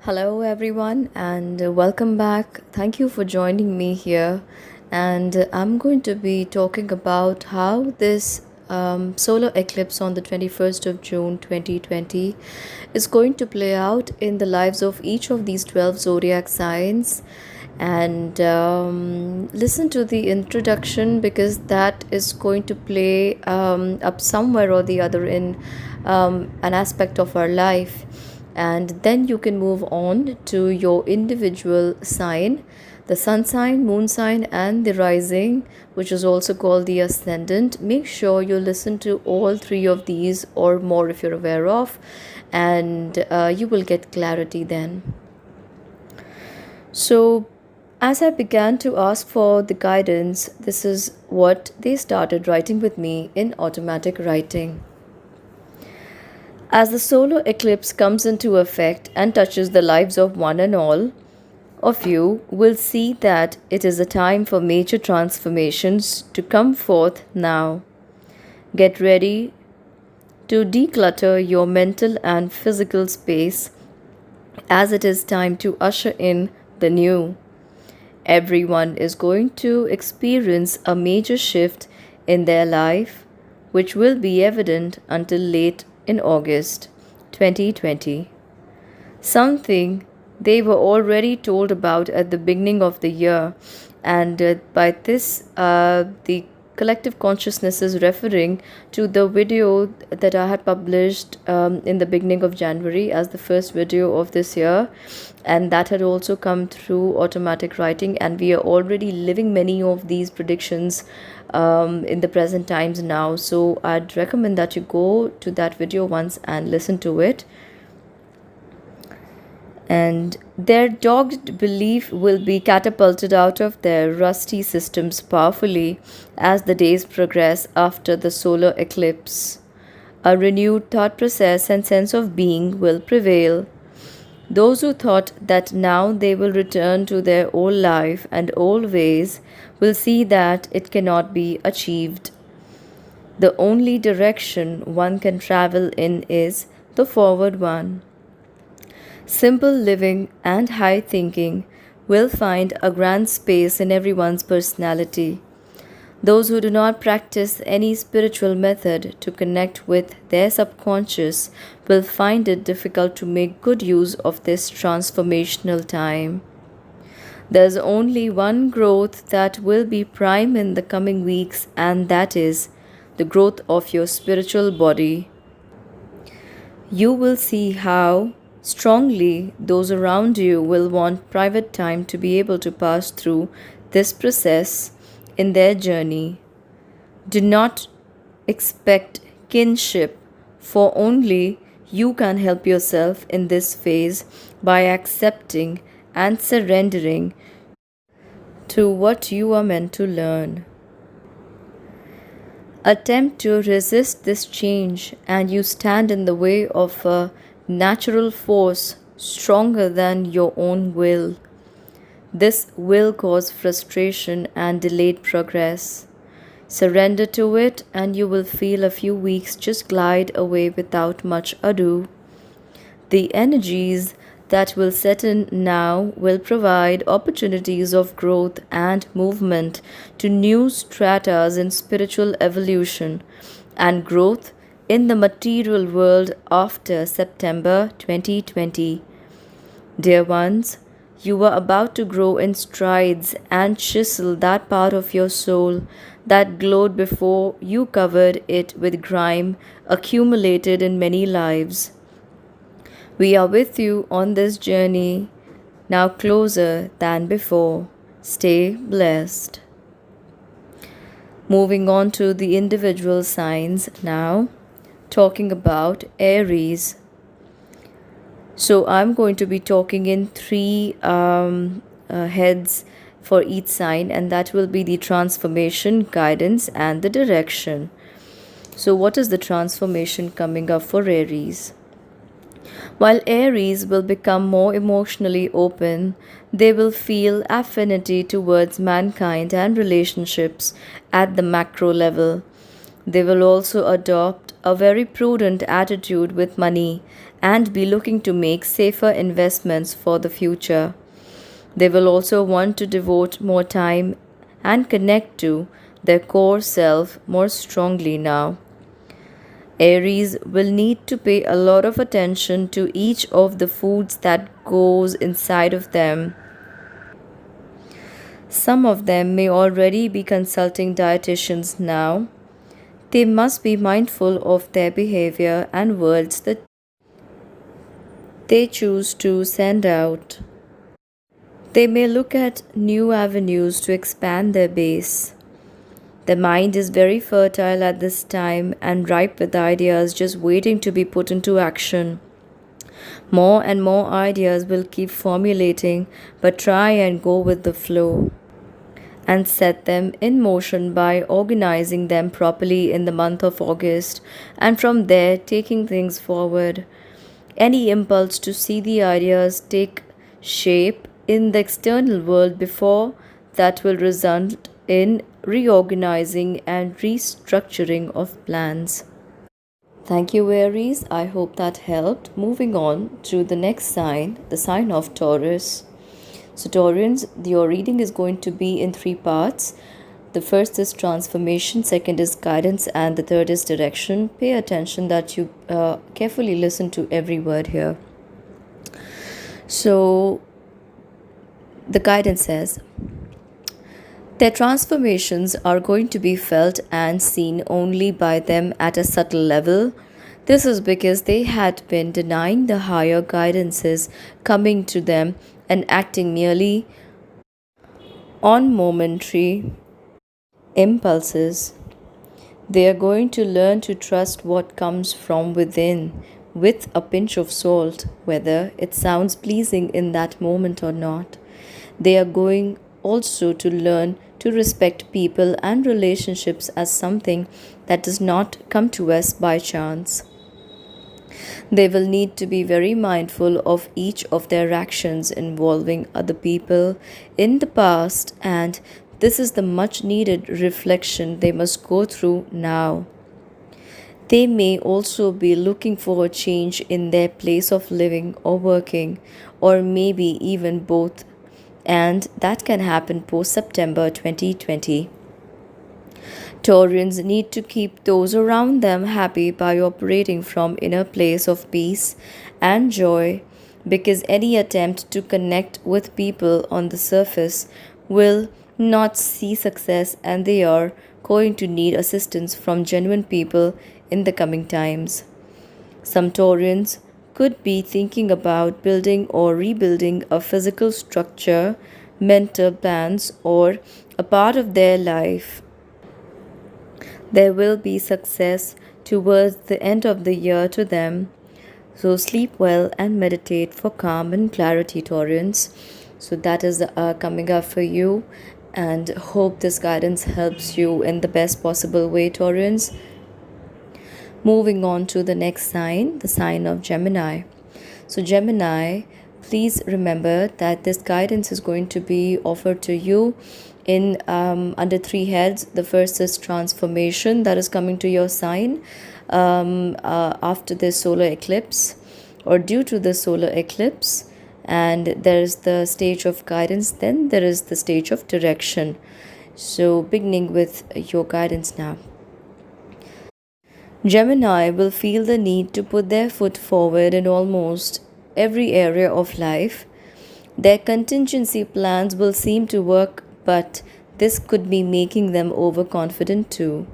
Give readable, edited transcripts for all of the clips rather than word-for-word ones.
Hello, everyone, and welcome back. Thank you for joining me here. And I'm going to be talking about how this solar eclipse on the 21st of June 2020 is going to play out in the lives of each of these 12 zodiac signs. And listen to the introduction because that is going to play up somewhere or the other in an aspect of our life, and then you can move on to your individual sign, the sun sign, moon sign, and the rising, which is also called the ascendant. Make sure you listen to all three of these or more if you're aware of, and you will get clarity then. So as I began to ask for the guidance, this is what they started writing with me in automatic writing. As the solar eclipse comes into effect and touches the lives of one and all of you, will see that it is a time for major transformations to come forth now. Get ready to declutter your mental and physical space, as it is time to usher in the new. Everyone is going to experience a major shift in their life, which will be evident until late in August 2020. Something they were already told about at the beginning of the year, and by this, the collective consciousness is referring to the video that I had published in the beginning of January as the first video of this year, and that had also come through automatic writing, and we are already living many of these predictions in the present times now. So I'd recommend that you go to that video once and listen to it. And their dogged belief will be catapulted out of their rusty systems powerfully as the days progress after the solar eclipse. A renewed thought process and sense of being will prevail. Those who thought that now they will return to their old life and old ways will see that it cannot be achieved. The only direction one can travel in is the forward one. Simple living and high thinking will find a grand space in everyone's personality. Those who do not practice any spiritual method to connect with their subconscious will find it difficult to make good use of this transformational time. There's only one growth that will be prime in the coming weeks, and that is the growth of your spiritual body. You will see how strongly those around you will want private time to be able to pass through this process in their journey. Do not expect kinship, for only you can help yourself in this phase by accepting and surrendering to what you are meant to learn. Attempt to resist this change, and you stand in the way of a natural force stronger than your own will. This will cause frustration and delayed progress. Surrender to it, and you will feel a few weeks just glide away without much ado. The energies that will set in now will provide opportunities of growth and movement to new stratas in spiritual evolution and growth in the material world after September 2020. Dear ones, you are about to grow in strides and chisel that part of your soul that glowed before you covered it with grime accumulated in many lives. We are with you on this journey, now closer than before. Stay blessed. Moving on to the individual signs now, talking about Aries. So I'm going to be talking in three heads for each sign, and that will be the transformation, guidance, and the direction. So what is the transformation coming up for Aries? While Aries will become more emotionally open, they will feel affinity towards mankind and relationships at the macro level. They will also adopt a very prudent attitude with money and be looking to make safer investments for the future. They will also want to devote more time and connect to their core self more strongly now. Aries will need to pay a lot of attention to each of the foods that goes inside of them. Some of them may already be consulting dietitians now. They must be mindful of their behavior and words that they choose to send out. They may look at new avenues to expand their base. The mind is very fertile at this time and ripe with ideas just waiting to be put into action. More and more ideas will keep formulating, but try and go with the flow and set them in motion by organizing them properly in the month of August, and from there taking things forward. Any impulse to see the ideas take shape in the external world before that will result in reorganizing and restructuring of plans. Thank you, Aries. I hope that helped. Moving on to the next sign, the sign of Taurus. So, Taurians, your reading is going to be in 3 parts. The first is transformation, second is guidance, and the third is direction. Pay attention that you carefully listen to every word here. So, the guidance says, their transformations are going to be felt and seen only by them at a subtle level. This is because they had been denying the higher guidances coming to them and acting merely on momentary impulses. They are going to learn to trust what comes from within with a pinch of salt, whether it sounds pleasing in that moment or not. They are going also to learn to respect people and relationships as something that does not come to us by chance. They will need to be very mindful of each of their actions involving other people in the past, and this is the much needed reflection they must go through now. They may also be looking for a change in their place of living or working, or maybe even both, and that can happen post September 2020. Taurians need to keep those around them happy by operating from inner place of peace and joy, because any attempt to connect with people on the surface will not see success, and they are going to need assistance from genuine people in the coming times. Some Taurians could be thinking about building or rebuilding a physical structure, mental plans, or a part of their life. There will be success towards the end of the year to them. So sleep well and meditate for calm and clarity, Taurians. So that is coming up for you, and hope this guidance helps you in the best possible way, Taurians. Moving on to the next sign, the sign of Gemini. So Gemini, please remember that this guidance is going to be offered to you in under 3 heads. The first is transformation, that is coming to your sign after this solar eclipse or due to the solar eclipse, and there is the stage of guidance, then there is the stage of direction. So beginning with your guidance now. Gemini will feel the need to put their foot forward in almost every area of life. Their contingency plans will seem to work, but this could be making them overconfident too.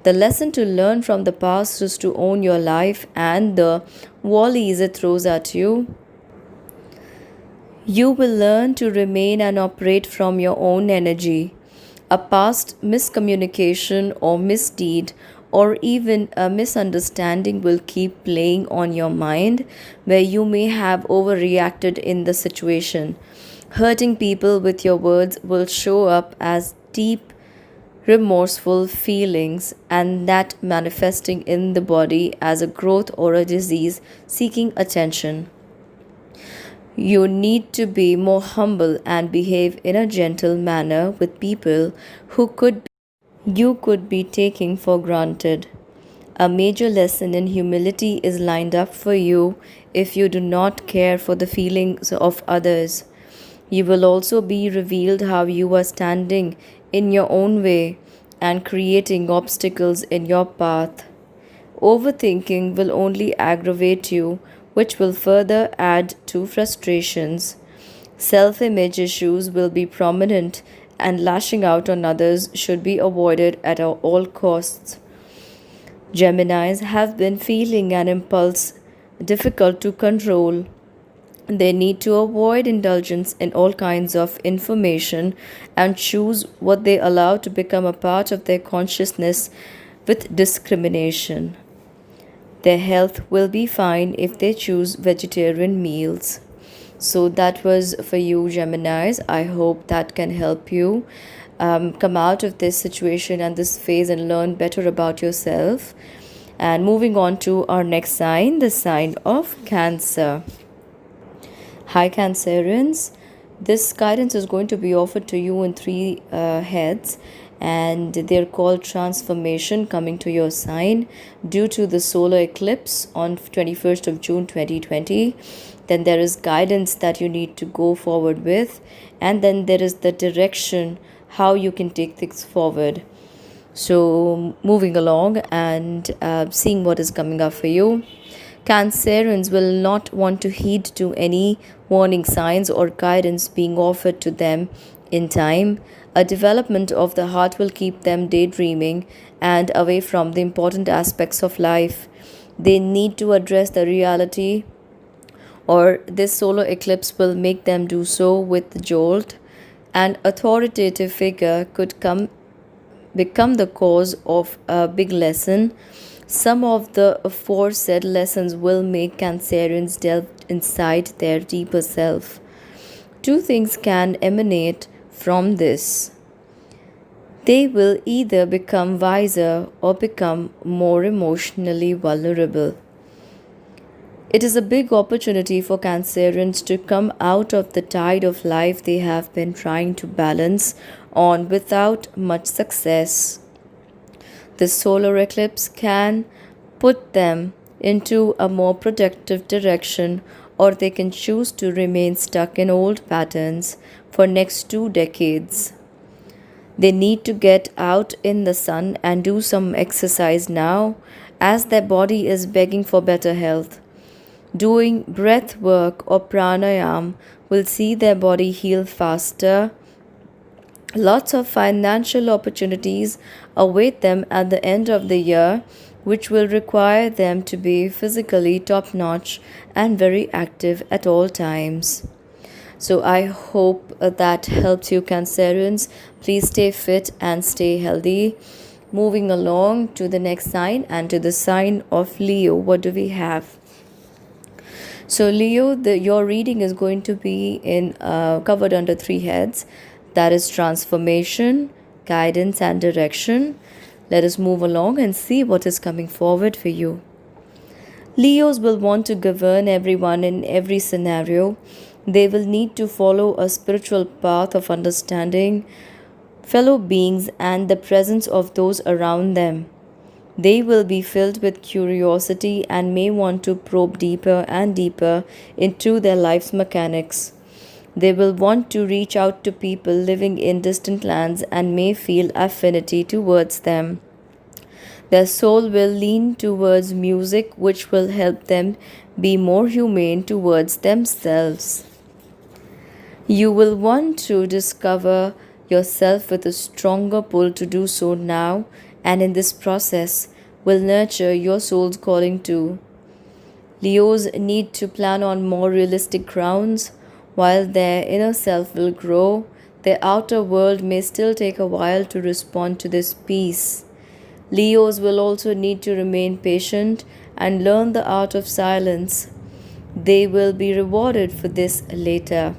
The lesson to learn from the past is to own your life and the volleys it throws at you. You will learn to remain and operate from your own energy. A past miscommunication or misdeed or even a misunderstanding will keep playing on your mind, where you may have overreacted in the situation. Hurting people with your words will show up as deep, remorseful feelings, and that manifesting in the body as a growth or a disease seeking attention. You need to be more humble and behave in a gentle manner with people who you could be taking for granted. A major lesson in humility is lined up for you if you do not care for the feelings of others. You will also be revealed how you are standing in your own way and creating obstacles in your path. Overthinking will only aggravate you, which will further add to frustrations. Self image issues will be prominent, and lashing out on others should be avoided at all costs. Geminis have been feeling an impulse difficult to control. They need to avoid indulgence in all kinds of information and choose what they allow to become a part of their consciousness with discrimination. Their health will be fine if they choose vegetarian meals. So that was for you, Geminis. I hope that can help you come out of this situation and this phase and learn better about yourself. And moving on to our next sign, the sign of Cancer. Hi, Cancerians. This guidance is going to be offered to you in three heads, and they're called transformation coming to your sign due to the solar eclipse on 21st of June 2020. Then there is guidance that you need to go forward with, and then there is the direction how you can take things forward. So moving along and seeing what is coming up for you. Cancerians will not want to heed to any warning signs or guidance being offered to them in time. A development of the heart will keep them daydreaming and away from the important aspects of life. They need to address the reality, or this solar eclipse will make them do so with the jolt. An authoritative figure could become the cause of a big lesson. Some of the aforesaid lessons will make Cancerians delve inside their deeper self. Two things can emanate from this. They will either become wiser or become more emotionally vulnerable. It is a big opportunity for Cancerians to come out of the tide of life they have been trying to balance on without much success. The solar eclipse can put them into a more productive direction, or they can choose to remain stuck in old patterns for next 2 decades. They need to get out in the sun and do some exercise now, as their body is begging for better health. Doing breath work or pranayam will see their body heal faster. Lots of financial opportunities await them at the end of the year, which will require them to be physically top-notch and very active at all times. So I hope that helps you, Cancerians. Please stay fit and stay healthy. Moving along to the next sign, and to the sign of Leo. What do we have? So Leo, your reading is going to be covered under 3 heads. That is transformation, guidance, and direction. Let us move along and see what is coming forward for you. Leos will want to govern everyone in every scenario. They will need to follow a spiritual path of understanding fellow beings and the presence of those around them. They will be filled with curiosity and may want to probe deeper and deeper into their life's mechanics. They will want to reach out to people living in distant lands and may feel affinity towards them. Their soul will lean towards music, which will help them be more humane towards themselves. You will want to discover yourself with a stronger pull to do so now, and in this process will nurture your soul's calling too. Leos need to plan on more realistic grounds. While their inner self will grow, their outer world may still take a while to respond to this peace. Leos will also need to remain patient and learn the art of silence. They will be rewarded for this later.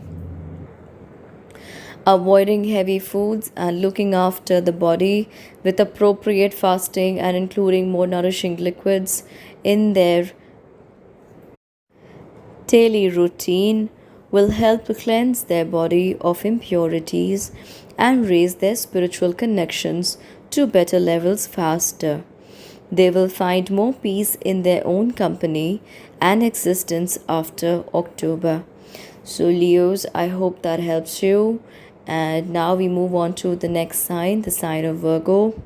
Avoiding heavy foods and looking after the body with appropriate fasting and including more nourishing liquids in their daily routine will help cleanse their body of impurities and raise their spiritual connections to better levels faster. They will find more peace in their own company and existence after October. So, Leos, I hope that helps you. And now we move on to the next sign, the sign of Virgo.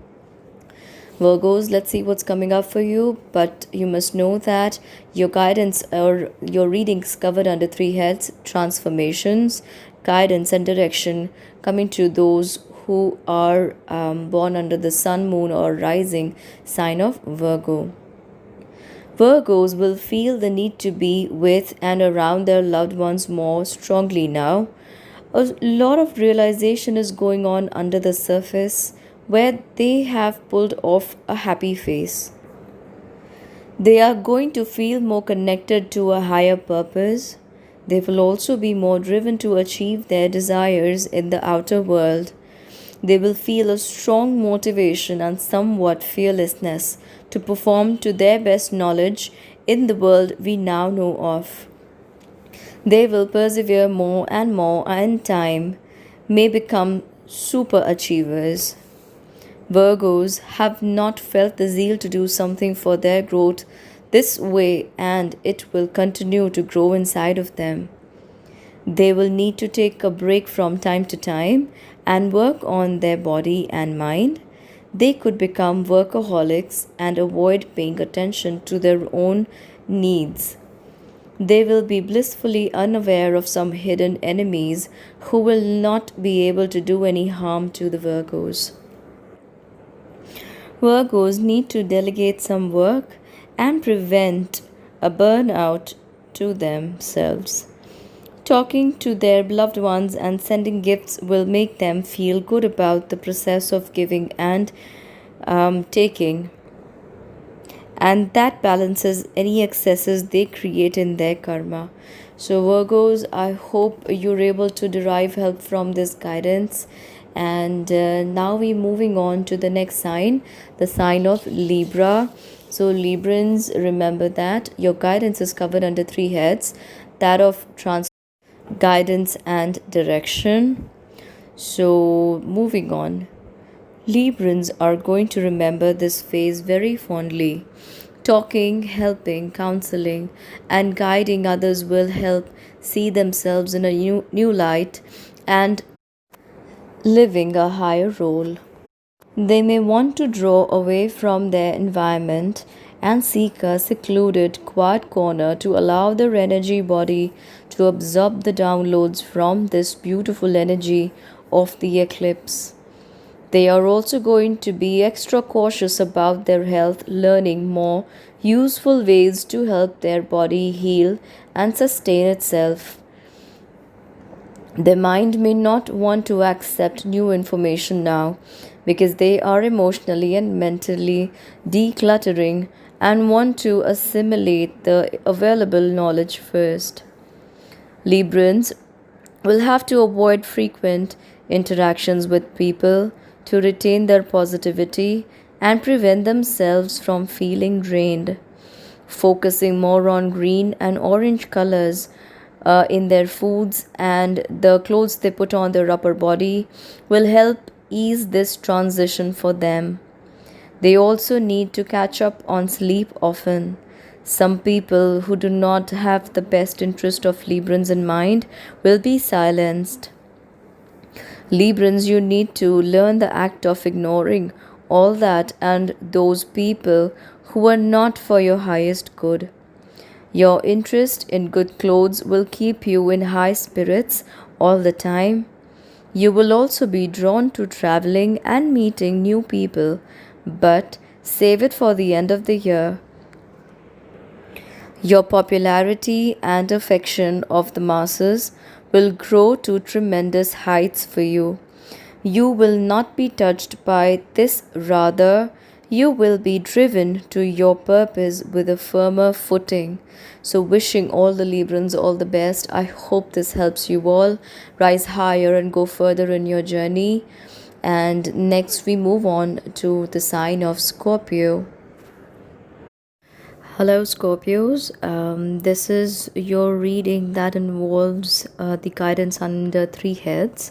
Virgos, let's see what's coming up for you. But you must know that your guidance or your readings covered under three heads: transformations, guidance, and direction, coming to those who are born under the sun, moon, or rising sign of Virgo. Virgos will feel the need to be with and around their loved ones more strongly now. A lot of realization is going on under the surface where they have pulled off a happy face. They are going to feel more connected to a higher purpose. They will also be more driven to achieve their desires in the outer world. They will feel a strong motivation and somewhat fearlessness to perform to their best knowledge in the world we now know of. They will persevere more and more and time may become super achievers. Virgos have not felt the zeal to do something for their growth this way, and it will continue to grow inside of them. They will need to take a break from time to time and work on their body and mind. They could become workaholics and avoid paying attention to their own needs. They will be blissfully unaware of some hidden enemies who will not be able to do any harm to the Virgos. Virgos need to delegate some work and prevent a burnout to themselves. Talking to their loved ones and sending gifts will make them feel good about the process of giving and taking, and that balances any excesses they create in their karma. So, Virgos, I hope you're able to derive help from this guidance. And now we're moving on to the next sign, the sign of Libra. So, Librans, remember that your guidance is covered under three heads: that of guidance and direction. So, moving on, Librans are going to remember this phase very fondly. Talking, helping, counseling, and guiding others will help see themselves in a new light and living a higher role. They may want to draw away from their environment and seek a secluded, quiet corner to allow their energy body to absorb the downloads from this beautiful energy of the eclipse. They are also going to be extra cautious about their health, learning more useful ways to help their body heal and sustain itself. Their mind may not want to accept new information now because they are emotionally and mentally decluttering and want to assimilate the available knowledge first. Librans will have to avoid frequent interactions with people to retain their positivity and prevent themselves from feeling drained. Focusing more on green and orange colors in their foods and the clothes they put on their upper body will help ease this transition for them. They also need to catch up on sleep often. Some people who do not have the best interest of Librans in mind will be silenced. Librans, you need to learn the act of ignoring all that and those people who are not for your highest good. Your interest in good clothes will keep you in high spirits all the time. You will also be drawn to traveling and meeting new people, but save it for the end of the year. Your popularity and affection of the masses will grow to tremendous heights for you. You will not be touched by this, rather, you will be driven to your purpose with a firmer footing. So, wishing all the Librans all the best. I hope this helps you all rise higher and go further in your journey. And next, we move on to the sign of Scorpio. Hello, Scorpios. This is your reading that involves the guidance under three heads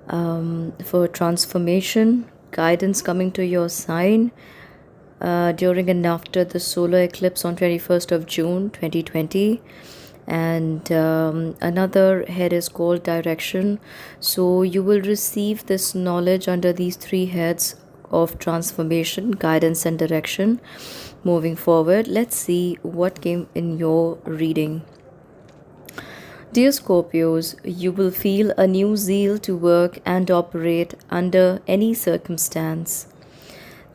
for transformation, guidance coming to your sign, during and after the solar eclipse on 21st of June 2020. And another head is called direction. So you will receive this knowledge under these three heads of transformation, guidance, and direction moving forward. Let's see what came in your reading. Dear Scorpios, you will feel a new zeal to work and operate under any circumstance.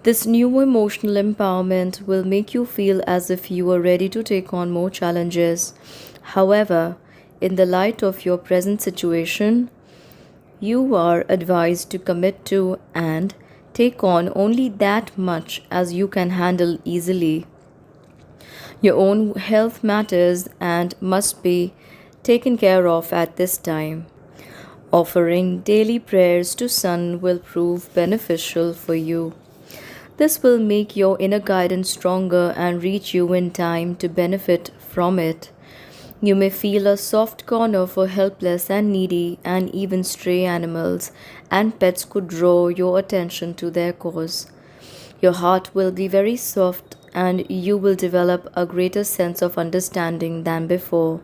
This new emotional empowerment will make you feel as if you are ready to take on more challenges. However, in the light of your present situation, you are advised to commit to and take on only that much as you can handle easily. Your own health matters and must be taken care of at this time. Offering daily prayers to Sun will prove beneficial for you. This will make your inner guidance stronger and reach you in time to benefit from it. You may feel a soft corner for helpless and needy and even stray animals, and pets could draw your attention to their cause. Your heart will be very soft and you will develop a greater sense of understanding than before.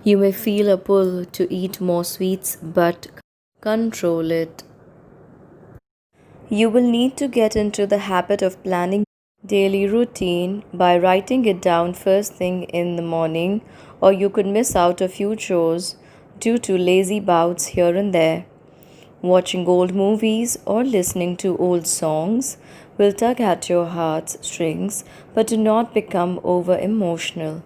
You may feel a pull to eat more sweets, but control it. You will need to get into the habit of planning daily routine by writing it down first thing in the morning, or you could miss out a few chores due to lazy bouts here and there. Watching old movies or listening to old songs will tug at your heart's strings, but do not become over emotional.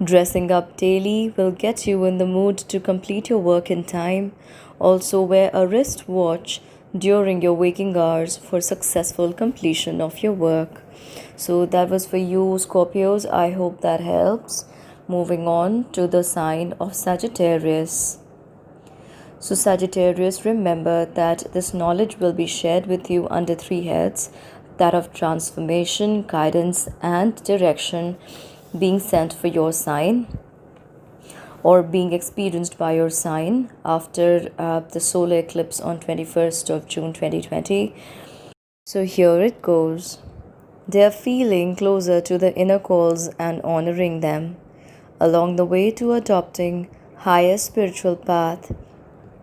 Dressing up daily will get you in the mood to complete your work in time. Also, wear a wristwatch during your waking hours for successful completion of your work. So that was for you, Scorpios. I hope that helps. Moving on to the sign of Sagittarius. So Sagittarius, remember that this knowledge will be shared with you under three heads, that of transformation, guidance, and direction, being sent for your sign or being experienced by your sign after the solar eclipse on 21st of June 2020. So here it goes. They are feeling closer to the inner calls and honoring them. Along the way to adopting higher spiritual path,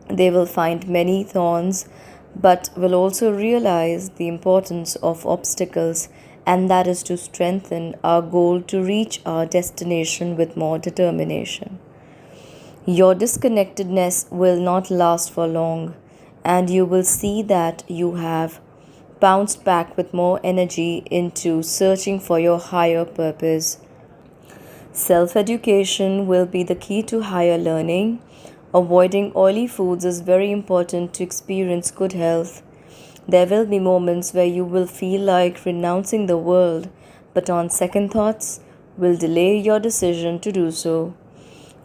they will find many thorns, but will also realize the importance of obstacles, and that is to strengthen our goal to reach our destination with more determination. Your disconnectedness will not last for long, and you will see that you have bounced back with more energy into searching for your higher purpose. Self-education will be the key to higher learning. Avoiding oily foods is very important to experience good health. There will be moments where you will feel like renouncing the world, but on second thoughts, will delay your decision to do so.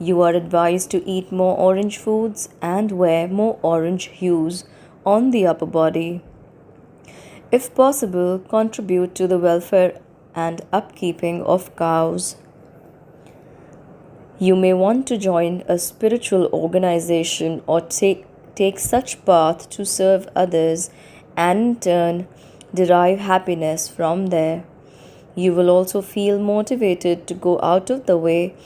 You are advised to eat more orange foods and wear more orange hues on the upper body. If possible, contribute to the welfare and upkeeping of cows. You may want to join a spiritual organization or take such path to serve others and in turn derive happiness from there. You will also feel motivated to go out of the way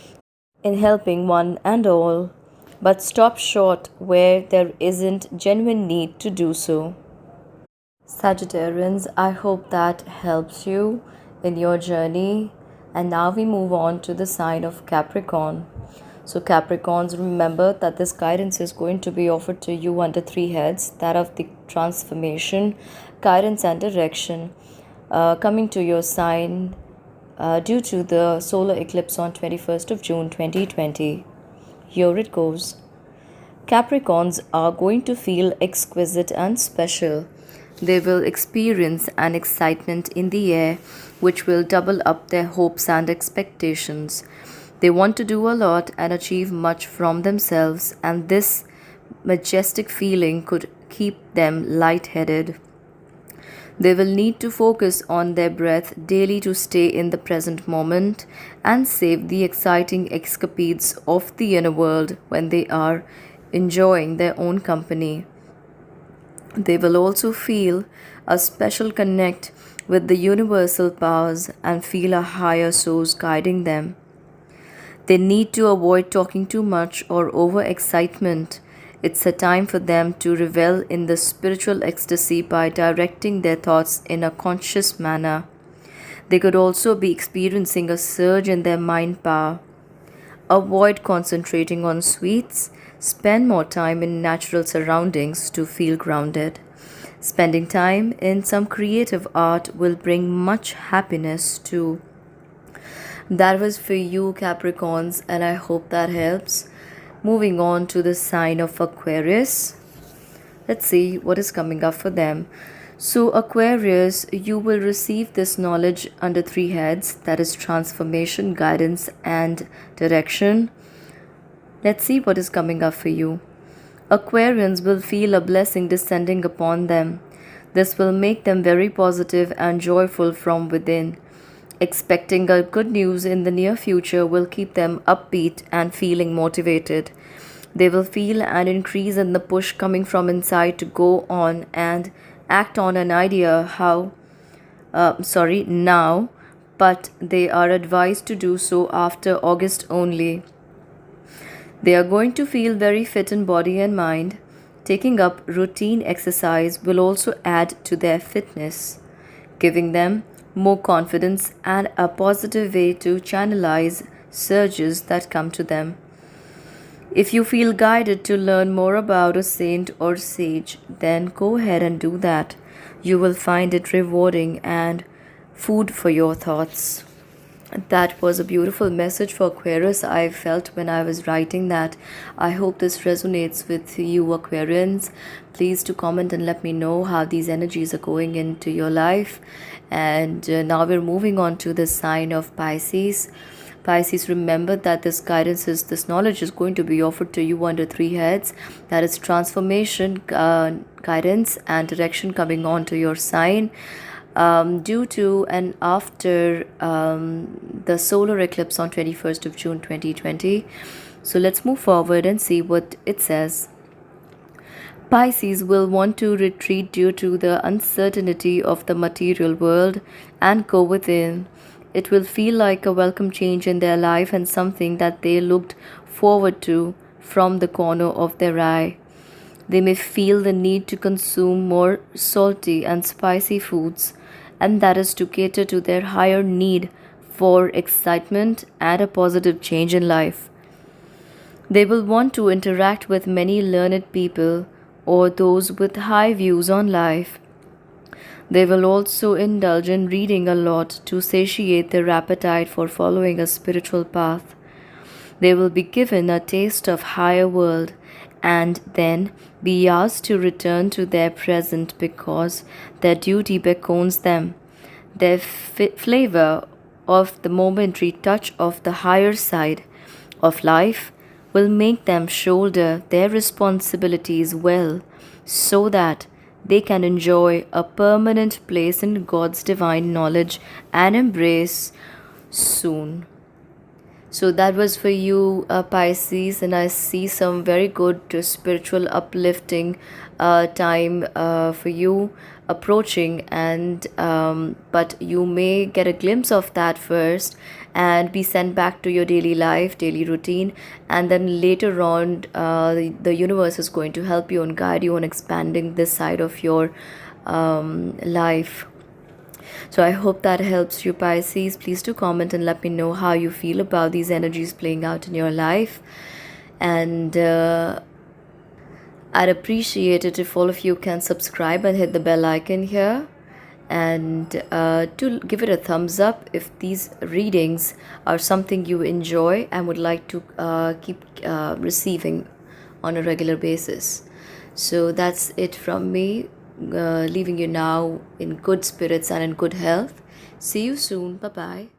in helping one and all, but stop short where there isn't genuine need to do so. Sagittarians, I hope that helps you in your journey. And now we move on to the sign of Capricorn. So Capricorns, remember that this guidance is going to be offered to you under three heads, that of the transformation, guidance, and direction, coming to your sign due to the solar eclipse on 21st of June 2020. Here it goes. Capricorns are going to feel exquisite and special. They will experience an excitement in the air which will double up their hopes and expectations. They want to do a lot and achieve much from themselves, and this majestic feeling could keep them lightheaded. They will need to focus on their breath daily to stay in the present moment and save the exciting escapades of the inner world when they are enjoying their own company. They will also feel a special connect with the universal powers and feel a higher source guiding them. They need to avoid talking too much or overexcitement. It's a time for them to revel in the spiritual ecstasy by directing their thoughts in a conscious manner. They could also be experiencing a surge in their mind power. Avoid concentrating on sweets. Spend more time in natural surroundings to feel grounded. Spending time in some creative art will bring much happiness too. That was for you, Capricorns, and I hope that helps. Moving on to the sign of Aquarius. Let's see what is coming up for them. So, Aquarius, you will receive this knowledge under three heads, that is transformation, guidance, and direction. Let's see what is coming up for you. Aquarians will feel a blessing descending upon them. This will make them very positive and joyful from within. Expecting a good news in the near future will keep them upbeat and feeling motivated. They will feel an increase in the push coming from inside to go on and act on an idea now, but they are advised to do so after August only. They are going to feel very fit in body and mind. Taking up routine exercise will also add to their fitness, giving them more confidence and a positive way to channelize surges that come to them. If you feel guided to learn more about a saint or sage, then go ahead and do that. You will find it rewarding and food for your thoughts. That was a beautiful message for Aquarius. I felt when I was writing that. I hope this resonates with you, Aquarians. Please do comment and let me know how these energies are going into your life. And now we're moving on to the sign of Pisces. Pisces, remember that this knowledge is going to be offered to you under three heads. That is transformation, guidance, and direction coming on to your sign. Due to and after the solar eclipse on 21st of June 2020. So let's move forward and see what it says. Pisces will want to retreat due to the uncertainty of the material world and go within. It will feel like a welcome change in their life and something that they looked forward to from the corner of their eye. They may feel the need to consume more salty and spicy foods, and that is to cater to their higher need for excitement and a positive change in life. They will want to interact with many learned people or those with high views on life. They will also indulge in reading a lot to satiate their appetite for following a spiritual path. They will be given a taste of higher world and then be asked to return to their present because their duty beckons them. Their flavor of the momentary touch of the higher side of life will make them shoulder their responsibilities well so that they can enjoy a permanent place in God's divine knowledge and embrace soon. So that was for you, Pisces, and I see some very good spiritual uplifting time for you approaching, and but you may get a glimpse of that first and be sent back to your daily life, daily routine, and then later on the universe is going to help you and guide you on expanding this side of your life. So I hope that helps you, Pisces. Please do comment and let me know how you feel about these energies playing out in your life. And I'd appreciate it if all of you can subscribe and hit the bell icon here. And to give it a thumbs up if these readings are something you enjoy and would like to keep receiving on a regular basis. So that's it from me. Leaving you now in good spirits and in good health. See you soon. Bye bye.